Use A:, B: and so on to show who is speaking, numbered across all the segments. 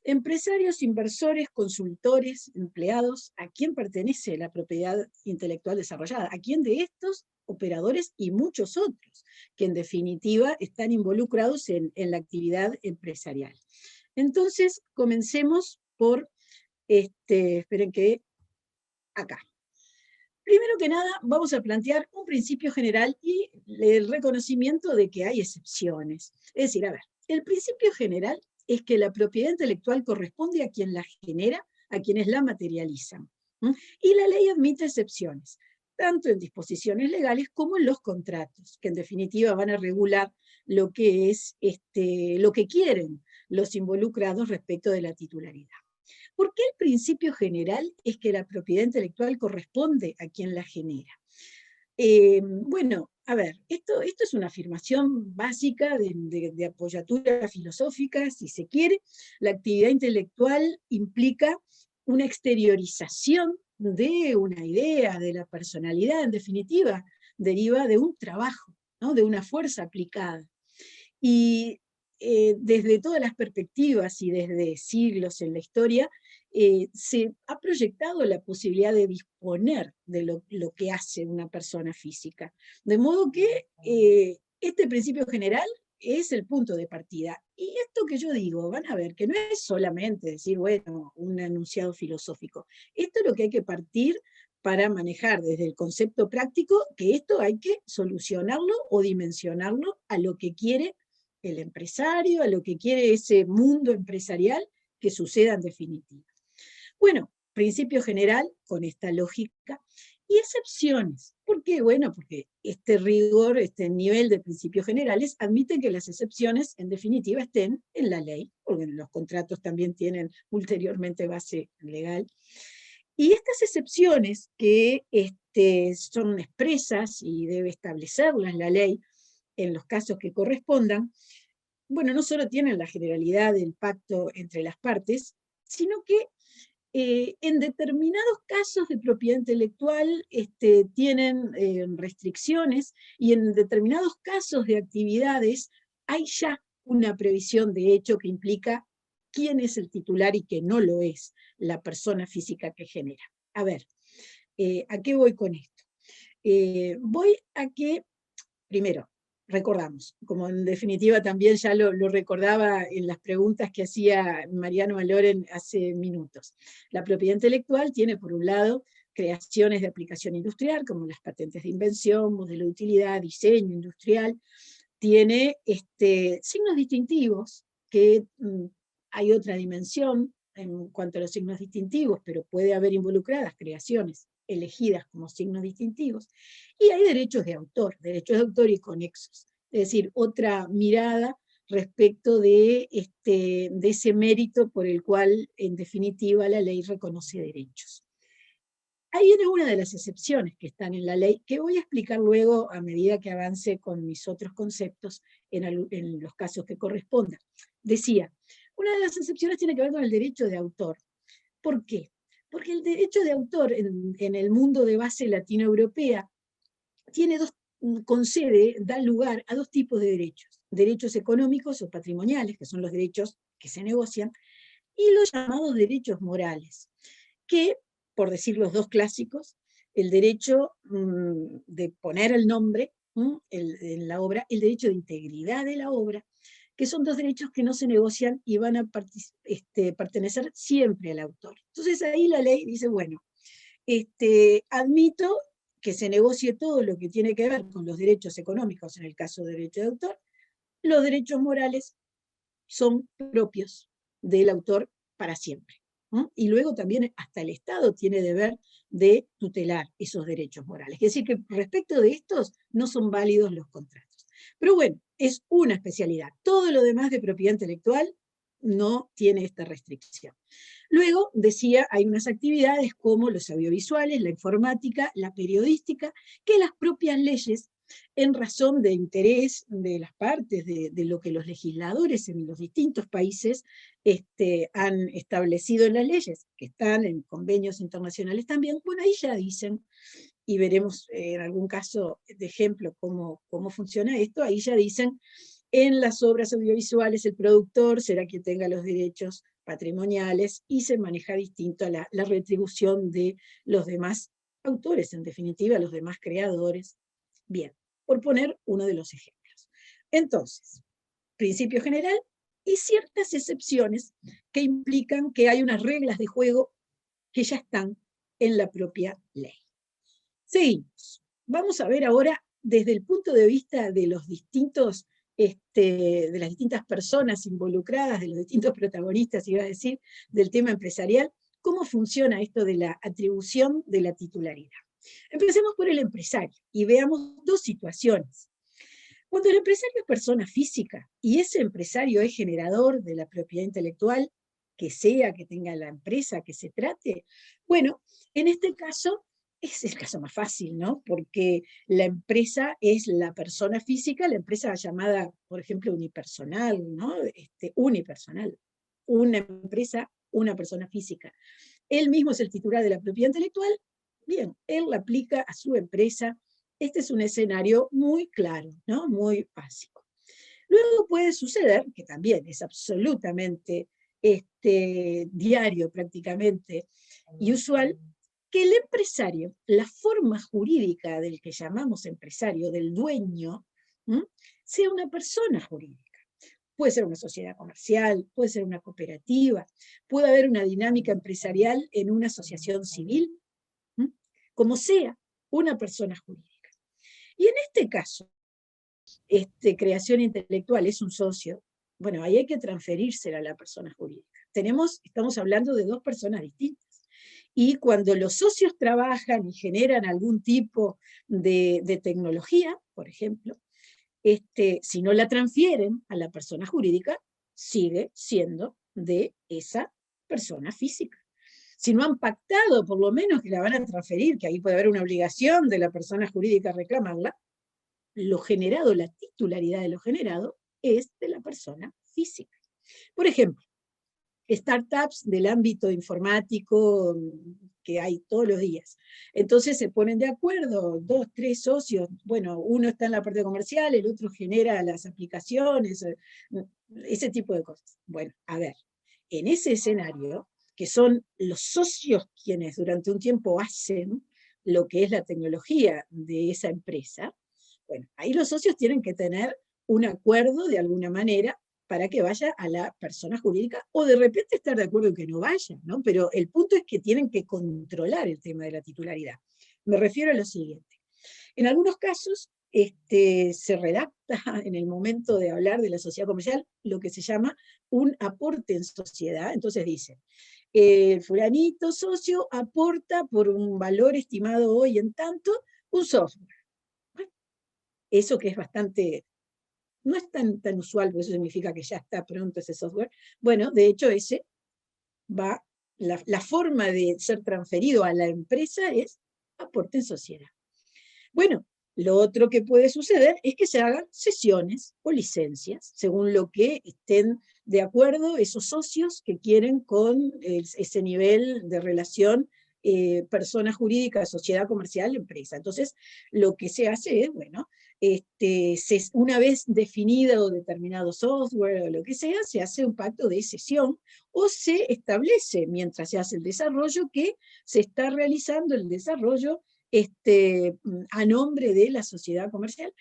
A: Empresarios, inversores, consultores, empleados, ¿a quién pertenece la propiedad intelectual desarrollada? ¿A quién de estos operadores y muchos otros, que en definitiva están involucrados en la actividad empresarial? Entonces, comencemos por, esperen que acá. Primero que nada, vamos a plantear un principio general y el reconocimiento de que hay excepciones. Es decir, a ver, el principio general es que la propiedad intelectual corresponde a quien la genera, a quienes la materializan. Y la ley admite excepciones, tanto en disposiciones legales como en los contratos, que en definitiva van a regular lo que es lo que quieren los involucrados respecto de la titularidad. ¿Por qué el principio general es que la propiedad intelectual corresponde a quien la genera? Bueno, a ver, esto es una afirmación básica de apoyatura filosófica, si se quiere. La actividad intelectual implica una exteriorización de una idea, de la personalidad, en definitiva, deriva de un trabajo, ¿no? De una fuerza aplicada. Y desde todas las perspectivas y desde siglos en la historia, se ha proyectado la posibilidad de disponer de lo que hace una persona física. De modo que este principio general es el punto de partida. Y esto que yo digo, van a ver que no es solamente decir, bueno, un enunciado filosófico. Esto es lo que hay que partir para manejar desde el concepto práctico, que esto hay que solucionarlo o dimensionarlo a lo que quiere el empresario, a lo que quiere ese mundo empresarial que suceda en definitiva. Bueno, principio general con esta lógica y excepciones. ¿Por qué? Bueno, porque este rigor, este nivel de principios generales admite que las excepciones en definitiva estén en la ley, porque los contratos también tienen ulteriormente base legal. Y estas excepciones que son expresas y debe establecerlas la ley en los casos que correspondan, bueno, no solo tienen la generalidad del pacto entre las partes, sino que en determinados casos de propiedad intelectual tienen restricciones y en determinados casos de actividades hay ya una previsión de hecho que implica quién es el titular y que no lo es la persona física que genera. A ver, ¿a qué voy con esto? Voy a que, primero, recordamos, como en definitiva también ya lo recordaba en las preguntas que hacía Mariano Aloren hace minutos. La propiedad intelectual tiene, por un lado, creaciones de aplicación industrial, como las patentes de invención, modelo de utilidad, diseño industrial, tiene signos distintivos, que hay otra dimensión en cuanto a los signos distintivos, pero puede haber involucradas creaciones elegidas como signos distintivos, y hay derechos de autor y conexos, es decir, otra mirada respecto de ese mérito por el cual, en definitiva, la ley reconoce derechos. Ahí viene una de las excepciones que están en la ley, que voy a explicar luego a medida que avance con mis otros conceptos en los casos que correspondan. Decía, una de las excepciones tiene que ver con el derecho de autor. ¿Por qué? Porque el derecho de autor en el mundo de base latinoeuropea concede, da lugar a dos tipos de derechos. Derechos económicos o patrimoniales, que son los derechos que se negocian, y los llamados derechos morales, que, por decir los dos clásicos, el derecho de poner el nombre en la obra, el derecho de integridad de la obra, que son dos derechos que no se negocian y van a pertenecer siempre al autor. Entonces ahí la ley dice, bueno, admito que se negocie todo lo que tiene que ver con los derechos económicos, en el caso de derecho de autor, los derechos morales son propios del autor para siempre. Y luego también hasta el Estado tiene deber de tutelar esos derechos morales. Es decir, que respecto de estos no son válidos los contratos. Pero bueno, es una especialidad. Todo lo demás de propiedad intelectual no tiene esta restricción. Luego, decía, hay unas actividades como los audiovisuales, la informática, la periodística, que las propias leyes, en razón de interés de las partes, de lo que los legisladores en los distintos países han establecido en las leyes, que están en convenios internacionales también, bueno, ahí ya dicen, y veremos en algún caso de ejemplo cómo funciona esto, ahí ya dicen En las obras audiovisuales el productor será quien tenga los derechos patrimoniales y se maneja distinto a la retribución de los demás autores, en definitiva, los demás creadores. Bien, por poner uno de los ejemplos. Entonces, principio general y ciertas excepciones que implican que hay unas reglas de juego que ya están en la propia ley. Seguimos. Vamos a ver ahora desde el punto de vista de los distintos, de las distintas personas involucradas, de los distintos protagonistas, iba a decir, del tema empresarial, cómo funciona esto de la atribución de la titularidad. Empecemos por el empresario y veamos dos situaciones. Cuando el empresario es persona física y ese empresario es generador de la propiedad intelectual, que sea que tenga la empresa que se trate, bueno, en este caso es el caso más fácil, ¿no? Porque la empresa es la persona física, la empresa llamada, por ejemplo, unipersonal, ¿no? Unipersonal. Una empresa, una persona física. Él mismo es el titular de la propiedad intelectual, bien, él la aplica a su empresa. Este es un escenario muy claro, ¿no? Muy básico. Luego puede suceder, que también es absolutamente diario prácticamente y usual, que el empresario, la forma jurídica del que llamamos empresario, del dueño, sea una persona jurídica. Puede ser una sociedad comercial, puede ser una cooperativa, puede haber una dinámica empresarial en una asociación civil, como sea, una persona jurídica. Y en este caso, creación intelectual es un socio, bueno, ahí hay que transferírsela a la persona jurídica. Estamos hablando de dos personas distintas. Y cuando los socios trabajan y generan algún tipo de tecnología, por ejemplo, si no la transfieren a la persona jurídica, sigue siendo de esa persona física. Si no han pactado, por lo menos, que la van a transferir, que ahí puede haber una obligación de la persona jurídica a reclamarla, lo generado, la titularidad de lo generado, es de la persona física. Por ejemplo, startups del ámbito informático que hay todos los días. Entonces se ponen de acuerdo, 2, 3 socios, bueno, uno está en la parte comercial, el otro genera las aplicaciones, ese tipo de cosas. Bueno, a ver, en ese escenario, que son los socios quienes durante un tiempo hacen lo que es la tecnología de esa empresa, bueno, ahí los socios tienen que tener un acuerdo de alguna manera para que vaya a la persona jurídica, o de repente estar de acuerdo en que no vaya, ¿no? Pero el punto es que tienen que controlar el tema de la titularidad. Me refiero a lo siguiente. En algunos casos se redacta en el momento de hablar de la sociedad comercial lo que se llama un aporte en sociedad. Entonces dice, fulanito socio aporta por un valor estimado hoy en tanto un software. Bueno, eso que es bastante... No es tan usual, porque eso significa que ya está pronto ese software. Bueno, de hecho, la forma de ser transferido a la empresa es aporte en sociedad. Bueno, lo otro que puede suceder es que se hagan sesiones o licencias, según lo que estén de acuerdo esos socios que quieren con ese nivel de relación persona jurídica, sociedad comercial, empresa. Entonces, lo que se hace es, bueno, una vez definido determinado software o lo que sea, se hace un pacto de cesión o se establece, mientras se hace el desarrollo, que se está realizando el desarrollo a nombre de la sociedad comercial.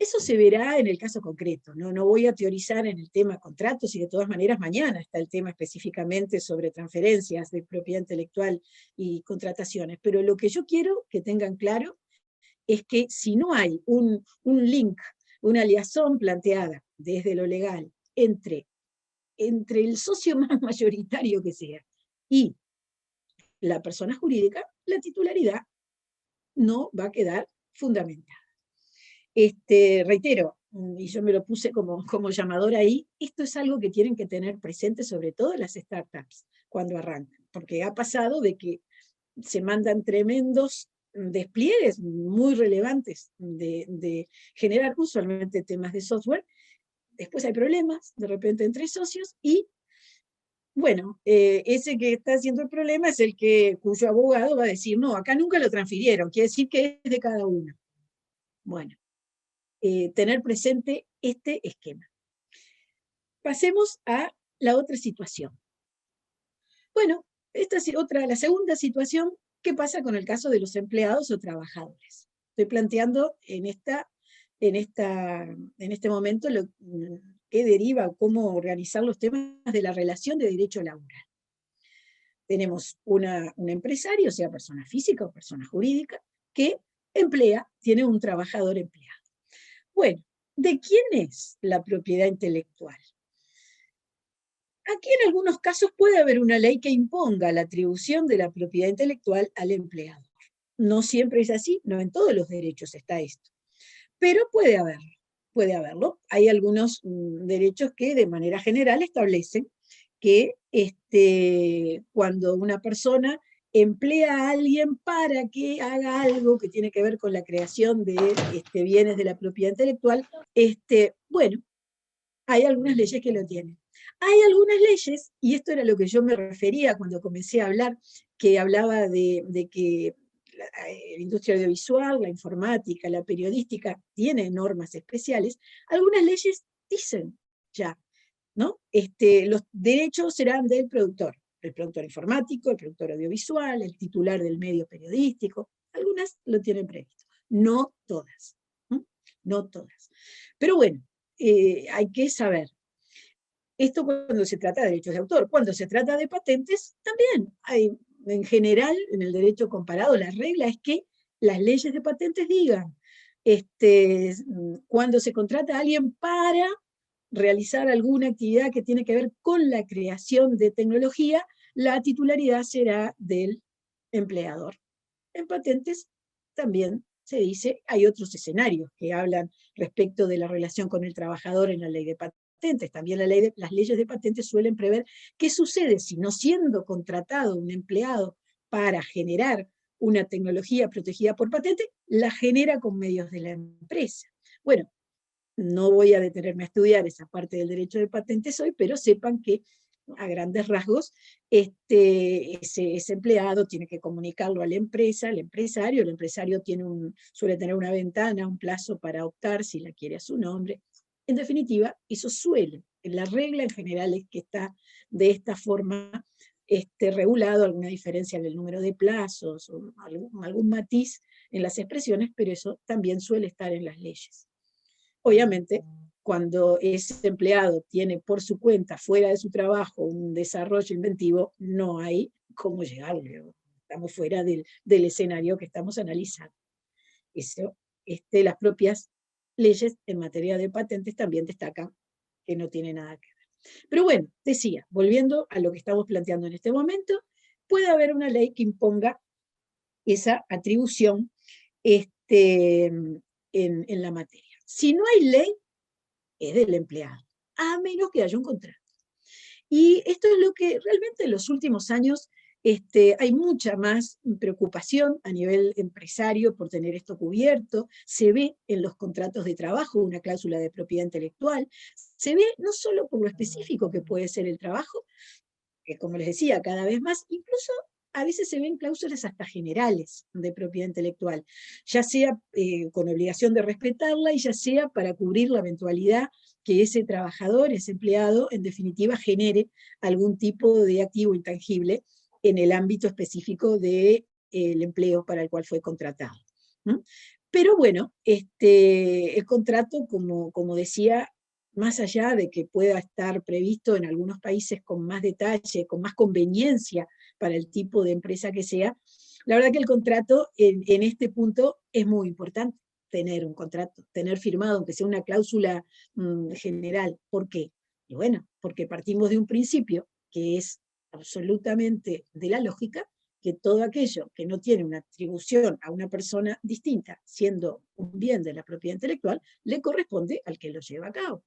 A: Eso se verá en el caso concreto, ¿no? No voy a teorizar en el tema contratos y de todas maneras mañana está el tema específicamente sobre transferencias de propiedad intelectual y contrataciones, pero lo que yo quiero que tengan claro es que si no hay un link, una liazón planteada desde lo legal entre el socio más mayoritario que sea y la persona jurídica, la titularidad no va a quedar fundamentada. Reitero, y yo me lo puse como llamador ahí, esto es algo que tienen que tener presente sobre todo las startups cuando arrancan, porque ha pasado de que se mandan tremendos despliegues muy relevantes de generar usualmente temas de software, después hay problemas de repente entre socios y bueno, ese que está haciendo el problema es cuyo abogado va a decir, no, acá nunca lo transfirieron, quiere decir que es de cada uno. Bueno, tener presente este esquema. Pasemos a la otra situación. Bueno, esta es la segunda situación. ¿Qué pasa con el caso de los empleados o trabajadores? Estoy planteando en este momento lo que deriva, cómo organizar los temas de la relación de derecho laboral. Tenemos un empresario, sea persona física o persona jurídica, que tiene un trabajador empleado. Bueno, ¿de quién es la propiedad intelectual? Aquí en algunos casos puede haber una ley que imponga la atribución de la propiedad intelectual al empleador. No siempre es así, no en todos los derechos está esto, pero puede haberlo. Hay algunos derechos que de manera general establecen que cuando una persona emplea a alguien para que haga algo que tiene que ver con la creación de bienes de la propiedad intelectual, bueno, hay algunas leyes que lo tienen. Hay algunas leyes, y esto era lo que yo me refería cuando comencé a hablar, que hablaba de que la industria audiovisual, la informática, la periodística, tiene normas especiales. Algunas leyes dicen ya, ¿no? Los derechos serán del productor, el productor informático, el productor audiovisual, el titular del medio periodístico. Algunas lo tienen previsto, no todas. No todas. Pero bueno, hay que saber. Esto cuando se trata de derechos de autor. Cuando se trata de patentes, también hay, en general, en el derecho comparado, la regla es que las leyes de patentes digan, cuando se contrata a alguien para realizar alguna actividad que tiene que ver con la creación de tecnología, la titularidad será del empleador. En patentes también se dice, hay otros escenarios que hablan respecto de la relación con el trabajador en la ley de patentes. También las leyes de patentes suelen prever qué sucede si, no siendo contratado un empleado para generar una tecnología protegida por patente, la genera con medios de la empresa. Bueno, no voy a detenerme a estudiar esa parte del derecho de patentes hoy, pero sepan que a grandes rasgos, ese empleado tiene que comunicarlo a la empresa, al empresario, el empresario suele tener una ventana, un plazo para optar si la quiere a su nombre. En definitiva, eso la regla en general es que está de esta forma regulado, alguna diferencia en el número de plazos, o algún matiz en las expresiones, pero eso también suele estar en las leyes. Obviamente, cuando ese empleado tiene por su cuenta, fuera de su trabajo, un desarrollo inventivo, no hay cómo llegarle. Estamos fuera del escenario que estamos analizando. Eso, las propias leyes en materia de patentes también destacan que no tiene nada que ver. Pero bueno, decía, volviendo a lo que estamos planteando en este momento, puede haber una ley que imponga esa atribución en la materia. Si no hay ley, es del empleado, a menos que haya un contrato. Y esto es lo que realmente en los últimos años hay mucha más preocupación a nivel empresario por tener esto cubierto. Se ve en los contratos de trabajo una cláusula de propiedad intelectual. Se ve no solo por lo específico que puede ser el trabajo, que como les decía, cada vez más, incluso a veces se ven cláusulas hasta generales de propiedad intelectual, ya sea con obligación de respetarla y ya sea para cubrir la eventualidad que ese trabajador, ese empleado, en definitiva genere algún tipo de activo intangible en el ámbito específico del empleo para el cual fue contratado. ¿Mm? Pero bueno, el contrato, como decía, más allá de que pueda estar previsto en algunos países con más detalle, con más conveniencia para el tipo de empresa que sea, la verdad que el contrato en este punto es muy importante, tener un contrato, tener firmado, aunque sea una cláusula general. ¿Por qué? Y bueno, porque partimos de un principio que es absolutamente de la lógica, que todo aquello que no tiene una atribución a una persona distinta, siendo un bien de la propiedad intelectual, le corresponde al que lo lleva a cabo.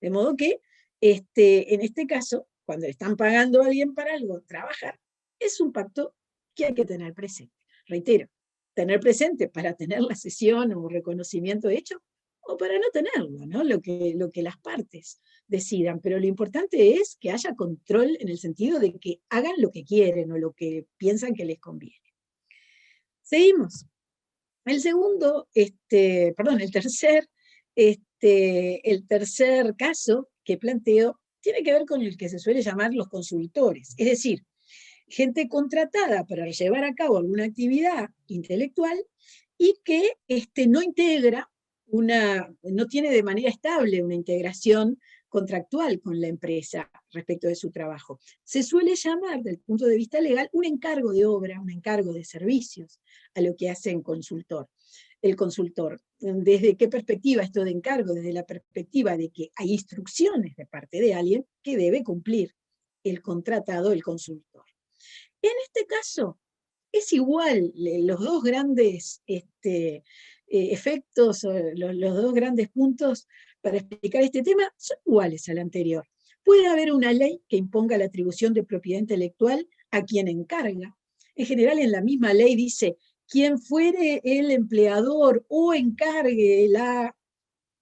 A: De modo que, en este caso, cuando le están pagando a alguien para algo, trabajar, es un pacto que hay que tener presente. Reitero, tener presente para tener la cesión o reconocimiento hecho, o para no tenerlo, ¿no? Lo que las partes decidan. Pero lo importante es que haya control en el sentido de que hagan lo que quieren o lo que piensan que les conviene. Seguimos. El segundo, perdón, el tercer caso que planteo tiene que ver con el que se suele llamar los consultores, es decir, gente contratada para llevar a cabo alguna actividad intelectual y que no integra no tiene de manera estable una integración contractual con la empresa respecto de su trabajo. Se suele llamar, desde el punto de vista legal, un encargo de obra, un encargo de servicios a lo que hace el consultor. ¿Desde qué perspectiva esto de encargo? Desde la perspectiva de que hay instrucciones de parte de alguien que debe cumplir el contratado, el consultor. En este caso, es igual, los dos grandes efectos, los dos grandes puntos para explicar este tema son iguales al anterior. Puede haber una ley que imponga la atribución de propiedad intelectual a quien encarga. En general, en la misma ley dice, quien fuere el empleador o encargue la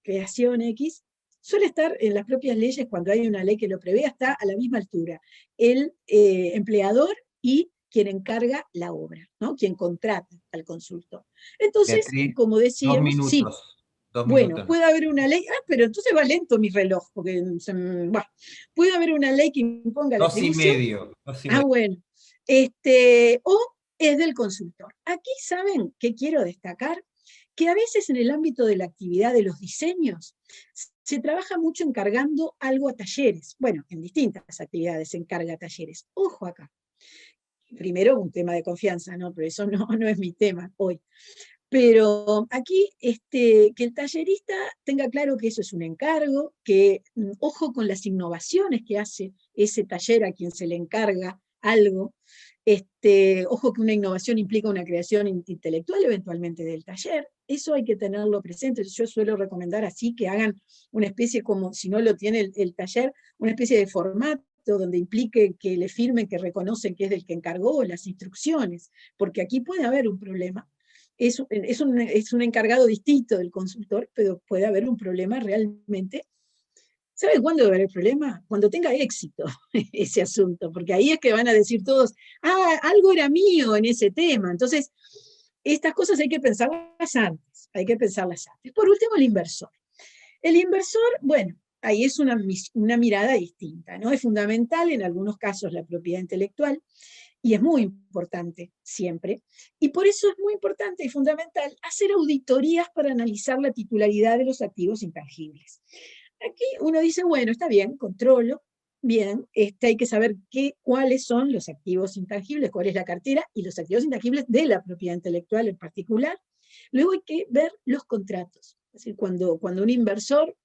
A: creación X, suele estar en las propias leyes, cuando hay una ley que lo prevé, está a la misma altura. El empleador y quien encarga la obra, ¿no? Quien contrata al consultor. Entonces,
B: Beatriz,
A: como
B: dos
A: decíamos, sí,
B: minutos. Dos
A: bueno,
B: minutos.
A: puede haber una ley, pero entonces va lento mi reloj, porque bueno, puede haber una ley que imponga la
B: Dos y
A: atribución,
B: medio. Dos y medio.
A: bueno, o es del consultor. Aquí, ¿saben qué quiero destacar? Que a veces en el ámbito de la actividad de los diseños se trabaja mucho encargando algo a talleres. Bueno, en distintas actividades se encarga a talleres. Ojo acá. Primero, un tema de confianza, ¿no? Pero eso no es mi tema hoy. Pero aquí, que el tallerista tenga claro que eso es un encargo, que ojo con las innovaciones que hace ese taller a quien se le encarga algo, ojo que una innovación implica una creación intelectual eventualmente del taller, eso hay que tenerlo presente. Yo suelo recomendar así que hagan una especie como, si no lo tiene el taller, una especie de formato donde implique que le firmen, que reconocen que es del que encargó las instrucciones, porque aquí puede haber un problema. Es un encargado distinto del consultor, pero puede haber un problema realmente. ¿Sabe cuándo va a haber el problema? Cuando tenga éxito ese asunto, porque ahí es que van a decir todos, algo era mío en ese tema. Entonces, estas cosas hay que pensarlas antes, hay que pensarlas antes. Por último, el inversor. El inversor, bueno, ahí es una mirada distinta, ¿no? Es fundamental en algunos casos la propiedad intelectual, y es muy importante siempre, y por eso es muy importante y fundamental hacer auditorías para analizar la titularidad de los activos intangibles. Aquí uno dice, bueno, está bien, controlo, bien, hay que saber cuáles son los activos intangibles, cuál es la cartera, y los activos intangibles de la propiedad intelectual en particular. Luego hay que ver los contratos. Es decir, cuando un inversor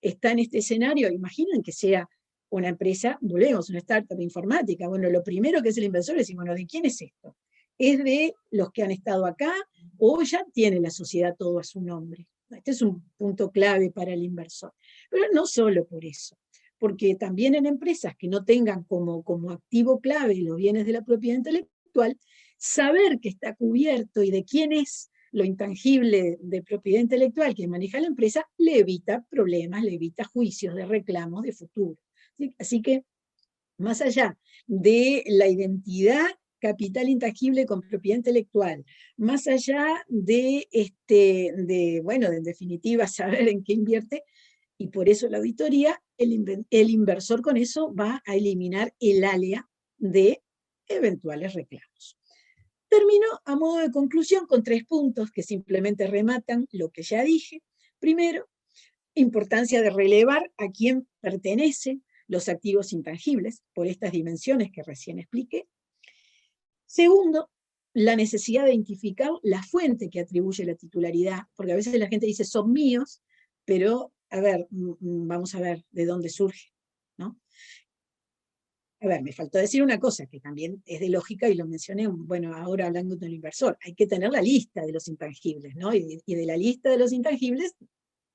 A: está en este escenario, imaginen que sea una empresa, volvemos, una startup informática. Bueno, lo primero que es el inversor es decir, bueno, ¿de quién es esto? ¿Es de los que han estado acá o ya tiene la sociedad todo a su nombre? Este es un punto clave para el inversor. Pero no solo por eso, porque también en empresas que no tengan como activo clave los bienes de la propiedad intelectual, saber que está cubierto y de quién es lo intangible de propiedad intelectual que maneja la empresa, le evita problemas, le evita juicios de reclamos de futuro. ¿Sí? Así que, más allá de la identidad capital intangible con propiedad intelectual, más allá bueno, de en definitiva saber en qué invierte, y por eso la auditoría, el inversor con eso va a eliminar el alea de eventuales reclamos. Termino a modo de conclusión con 3 puntos que simplemente rematan lo que ya dije. Primero, importancia de relevar a quién pertenecen los activos intangibles por estas dimensiones que recién expliqué. Segundo, la necesidad de identificar la fuente que atribuye la titularidad, porque a veces la gente dice son míos, pero a ver, vamos a ver de dónde surge, ¿no? A ver, me faltó decir una cosa que también es de lógica y lo mencioné, bueno, ahora hablando del inversor, hay que tener la lista de los intangibles, ¿no? Y de la lista de los intangibles,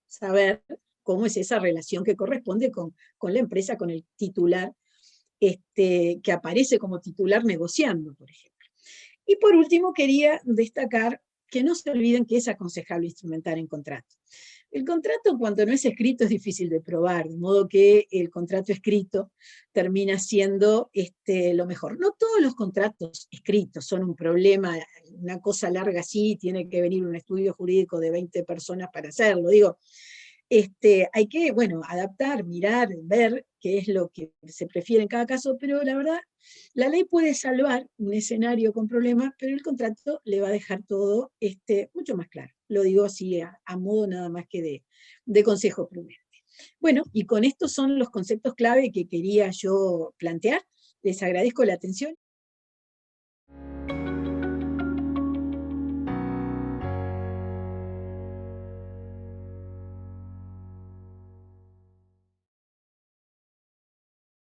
A: saber cómo es esa relación que corresponde con la empresa, con el titular, que aparece como titular negociando, por ejemplo. Y por último, quería destacar que no se olviden que es aconsejable instrumentar en contrato. El contrato, cuando no es escrito, es difícil de probar, de modo que el contrato escrito termina siendo lo mejor. No todos los contratos escritos son un problema, una cosa larga así, tiene que venir un estudio jurídico de 20 personas para hacerlo. Digo, hay que, bueno, adaptar, mirar, ver qué es lo que se prefiere en cada caso, pero la verdad, la ley puede salvar un escenario con problemas, pero el contrato le va a dejar todo mucho más claro. Lo digo así a modo nada más que de consejo prudente. Bueno, y con estos son los conceptos clave que quería yo plantear. Les agradezco la atención.